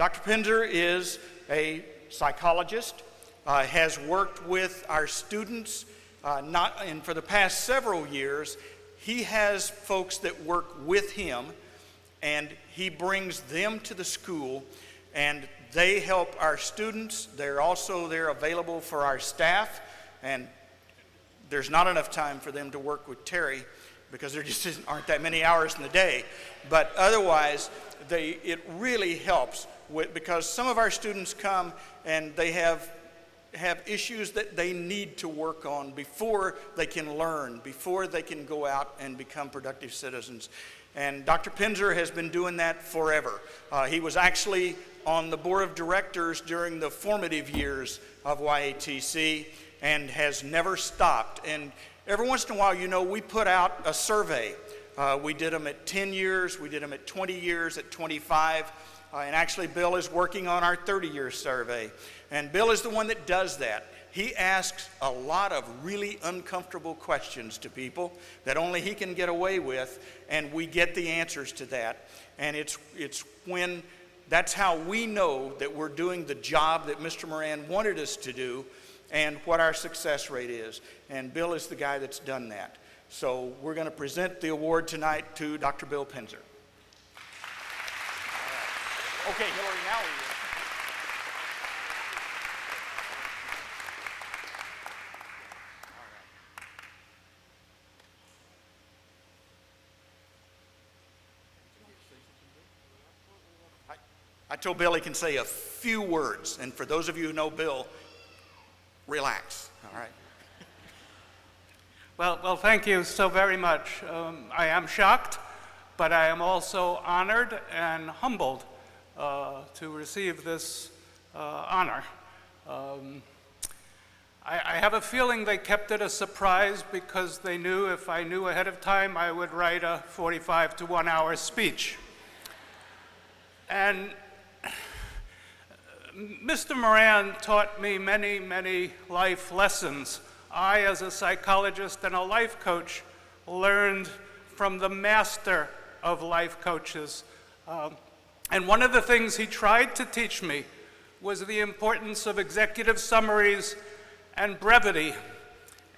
Dr. Penzer is a psychologist, has worked with our students, and for the past several years, he has folks that work with him, and he brings them to the school, and they help our students. They're available for our staff, and there's not enough time for them to work with Terry because there just aren't that many hours in the day. But otherwise, it really helps because some of our students come and they have issues that they need to work on before they can learn, before they can go out and become productive citizens. And Dr. Penzer has been doing that forever. He was actually on the board of directors during the formative years of YATC and has never stopped. And every once in a while, we put out a survey. We did them at 10 years, we did them at 20 years, at 25. And actually, Bill is working on our 30-year survey. And Bill is the one that does that. He asks a lot of really uncomfortable questions to people that only he can get away with, and we get the answers to that. And that's how we know that we're doing the job that Mr. Moran wanted us to do and what our success rate is. And Bill is the guy that's done that. So we're going to present the award tonight to Dr. Bill Penzer. Okay, Hillary, now we will. I told Bill he can say a few words, and for those of you who know Bill, relax, all right? Well, thank you so very much. I am shocked, but I am also honored and humbled to receive this honor. I have a feeling they kept it a surprise because they knew if I knew ahead of time, I would write a 45 to 1 hour speech. And Mr. Moran taught me many, many life lessons. I, as a psychologist and a life coach, learned from the master of life coaches. And one of the things he tried to teach me was the importance of executive summaries and brevity.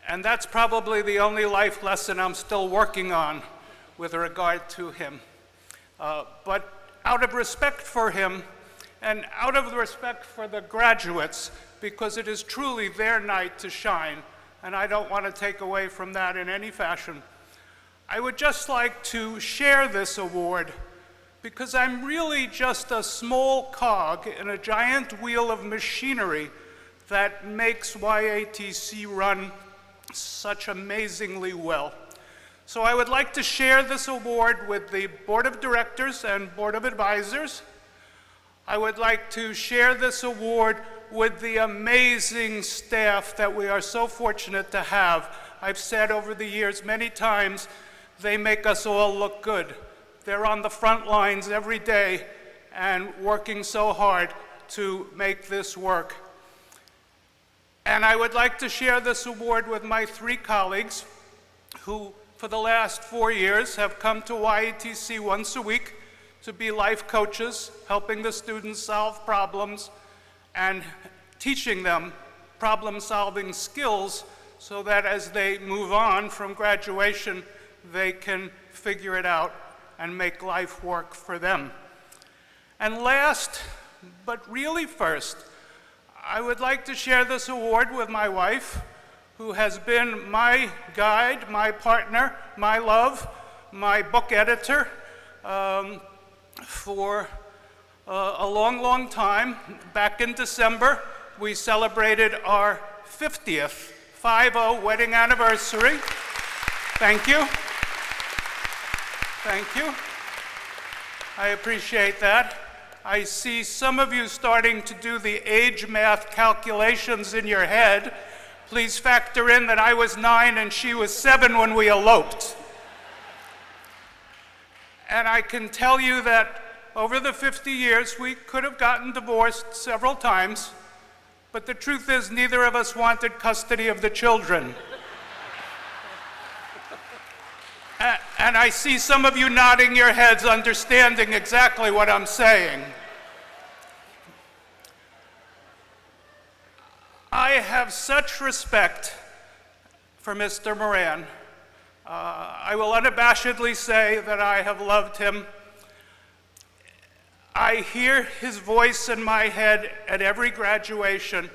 And that's probably the only life lesson I'm still working on with regard to him. But out of respect for him, and out of respect for the graduates, because it is truly their night to shine, and I don't want to take away from that in any fashion, I would just like to share this award because I'm really just a small cog in a giant wheel of machinery that makes YATC run such amazingly well. So I would like to share this award with the Board of Directors and Board of Advisors. I would like to share this award with the amazing staff that we are so fortunate to have. I've said over the years many times, they make us all look good. They're on the front lines every day and working so hard to make this work. And I would like to share this award with my 3 colleagues who, for the last 4 years, have come to YATC once a week to be life coaches, helping the students solve problems and teaching them problem-solving skills so that as they move on from graduation, they can figure it out and make life work for them. And last, but really first, I would like to share this award with my wife, who has been my guide, my partner, my love, my book editor, for a long, long time. Back in December, we celebrated our 50th, 50 wedding anniversary. Thank you. Thank you. I appreciate that. I see some of you starting to do the age math calculations in your head. Please factor in that I was 9 and she was 7 when we eloped. And I can tell you that over the 50 years, we could have gotten divorced several times, but the truth is neither of us wanted custody of the children. And I see some of you nodding your heads, understanding exactly what I'm saying. have such respect for Mr. Moran. I will unabashedly say that I have loved him. I hear his voice in my head at every graduation,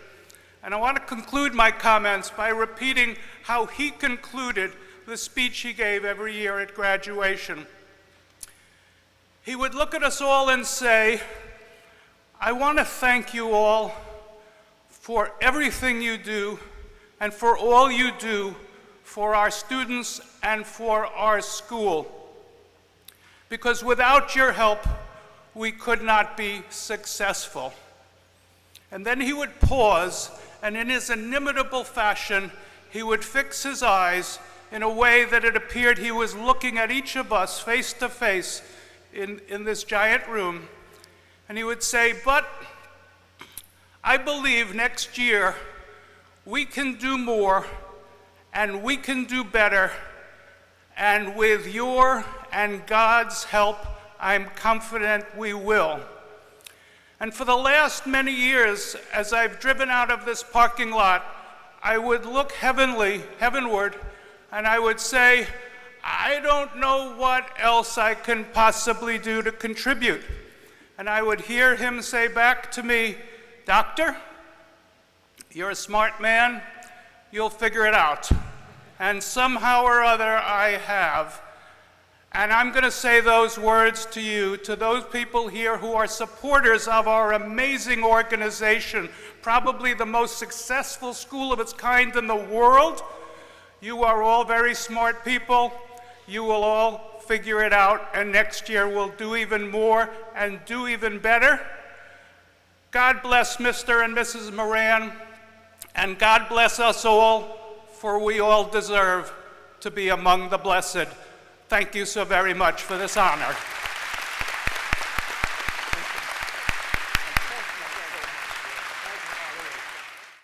and I want to conclude my comments by repeating how he concluded the speech he gave every year at graduation. He would look at us all and say, "I want to thank you all for everything you do and for all you do for our students and for our school. Because without your help, we could not be successful." And then he would pause, and in his inimitable fashion, he would fix his eyes in a way that it appeared he was looking at each of us face to face in this giant room. And he would say, "But I believe next year we can do more and we can do better, and with your and God's help, I'm confident we will." And for the last many years, as I've driven out of this parking lot, I would look heavenward, and I would say, "I don't know what else I can possibly do to contribute." And I would hear him say back to me, "Doctor, you're a smart man, you'll figure it out." And somehow or other I have. And I'm going to say those words to you, to those people here who are supporters of our amazing organization, probably the most successful school of its kind in the world. You are all very smart people. You will all figure it out, and next year we'll do even more and do even better. God bless Mr. and Mrs. Moran, and God bless us all, for we all deserve to be among the blessed. Thank you so very much for this honor.